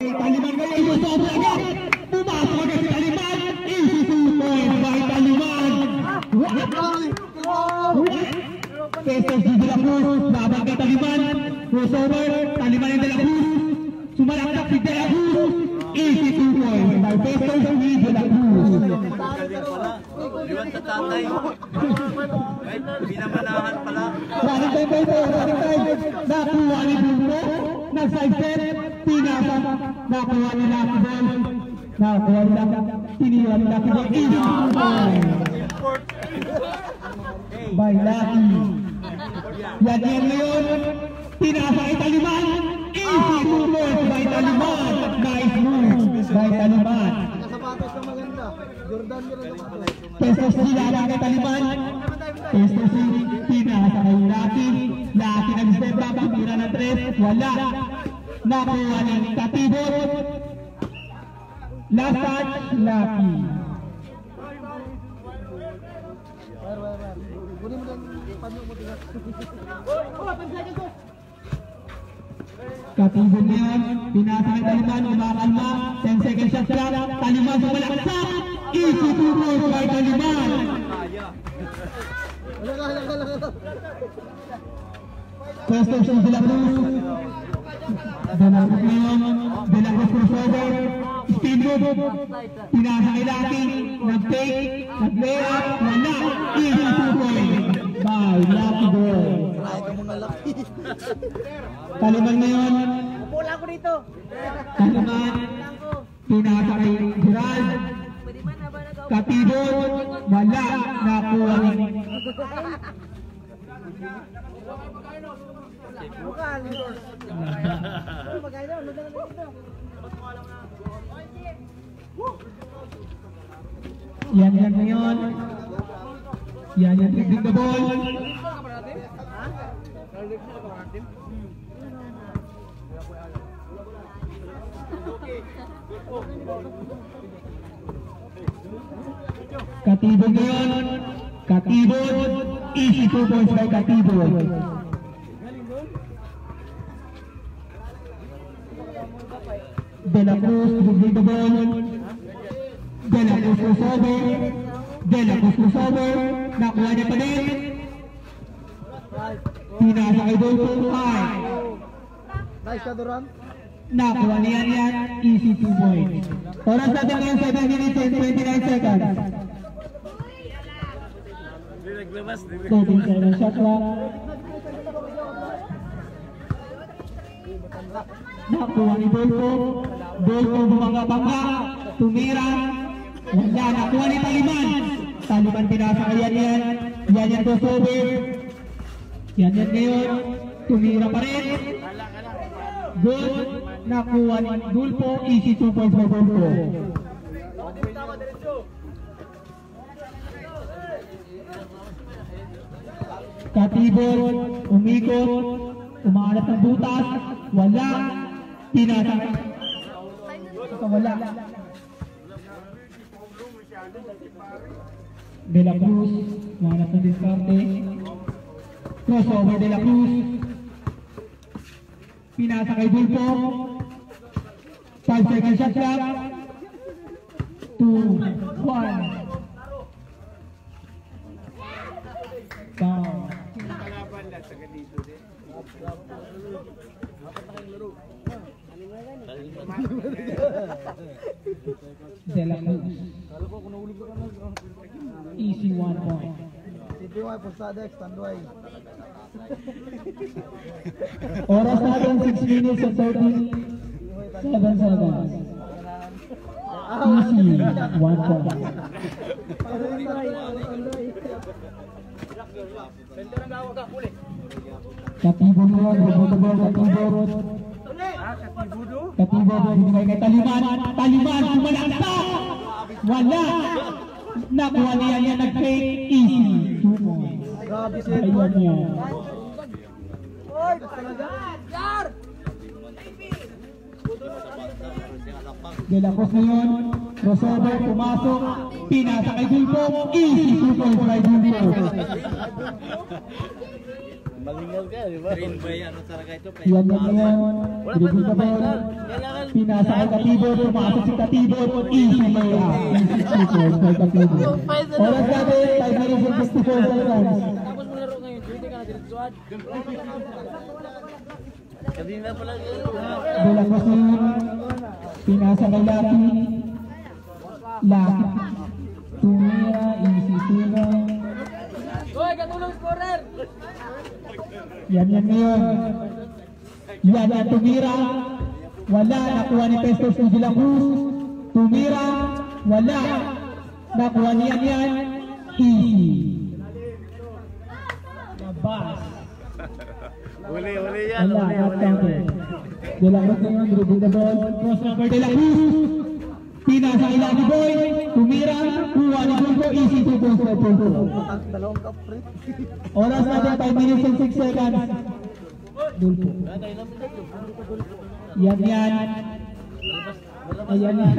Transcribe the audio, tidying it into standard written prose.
Taliman ngayon yung sobra agad. Pumasok agad si Taliman. Easy 2 points by Taliman. Festos di De La Cruz. Babag kay Taliman. Crossover. Taliman yung De La Cruz. Sumalaktak si De La Cruz. Easy 2 points by Festos di De La Cruz. Iwan sa tatay. Binamanahan pala. Running time by running time. Nakuha ni Bruno. Nag-sidestep. Pinasa. Nakuha ni Lucky Ball. Nakuha ni Tiniwan ni Lucky Ball. Easy 2 points by Lucky. Yan ngayon. Pinasa kay Taliman. Easy 2 points by Taliman. Nice move by Taliman. Sapatos na maganda. Jordan meron naman. Festos nilalang kay Taliman. Festos pinasa kay Lucky. Lucky nag-step back. Tira ng 3. Wala. Nakuha ng Katibot. Last touch, Lucky. Katibot niyan. Pinasa kay Taliman. Umakalma. 10 seconds shot clock. Taliman sumalaksak. Easy 2 points by Taliman. Festos ng De La Cruz. De La Cruz ngayon. De La Cruz crossover. Speed move. Pinasa kay Lucky. Nag-take. Nag-layup. Wala. Easy 2 points by Lucky Boy. Taliman ngayon. Pula ko dito. Taliman. Pinasa kay Gerald. Katibot. Wala. Nakuha ni yan ngayon. Yan tigdig the ball. Katibot ngayon. Katibot. Easy 2 points by Katibot. De La Cruz tigdig the ball. De La Cruz crossover. De La Cruz crossover. Nakuha niya pa din. Pinasa kay Dolphin. Nice ka, Duran. Nakuha niya yan. Easy 2 points. Oras natin ngayon 7 minutes and 29 seconds. Closing seconds shot clock. Nakuha ni Dolphin. Dolphin bumangga-bangga. Tumira. Wala. Nakuha ni Taliman. Taliman pinasa kay yan. Yan crossover. Yan ngayon. Tumira pa rin. Good. Nakuha ni Dulpo. Easy 2 points by Dulpo. Katibot. Umikot. Umaanap ng butas. Wala. Pinasa. Wala. De La Cruz. Umaanap ng diskarte. Crossover De La Cruz. Pinasa kay Dulpo. 5 seconds shot clock. 2, 1. Down. De La Cruz. Easy 1 point. CPY po sa Dex, Tanduay. Oras natin 6 minutes and 37 seconds. Easy 1 point. Katibot mo, Katibot. Katibot, binigay kay Taliman. Taliman, sumalaksak. Wala. Nakuha niya yan, nag-fake. Easy 2 points. Ayun yan. De La Cruz ngayon. Crossover, pumasok. Pinasa kay Dulpo. Easy 2 points by Dulpo. Malingal ka, di ba? Train by ano talaga ito? Yan ngayon. Dribble the ball. Pinasa kay Katibot. Pumasok si Katibot. Easy layup. Easy 3 points kay Katibot. Oras natin, 5 minutes and 54 seconds. Tapos mo laro ngayon, hindi ka na diretsuhan. Kanina pala yun. Bola ko si pinasa kay Lucky. Lucky. Tumira. Easy 2. Hoy, katulong scorer! Yan ngayon. Yan tumira. Wala. Nakuha ni Pestos ni De La Cruz. Tumira. Wala. Nakuha niya yan. Easy. Labas. Uli yan. Wala. Not counted. De La Cruz ngayon. Dribble the ball. Cross number De La Cruz. Pinasa kay Lucky Boy. Tumira. Kuha ni Dulpo. Easy 2 points by Dulpo. Dalawang cup free. Oras natin 5 minutes and 6 seconds. Dulpo. Yan. Ayan yan.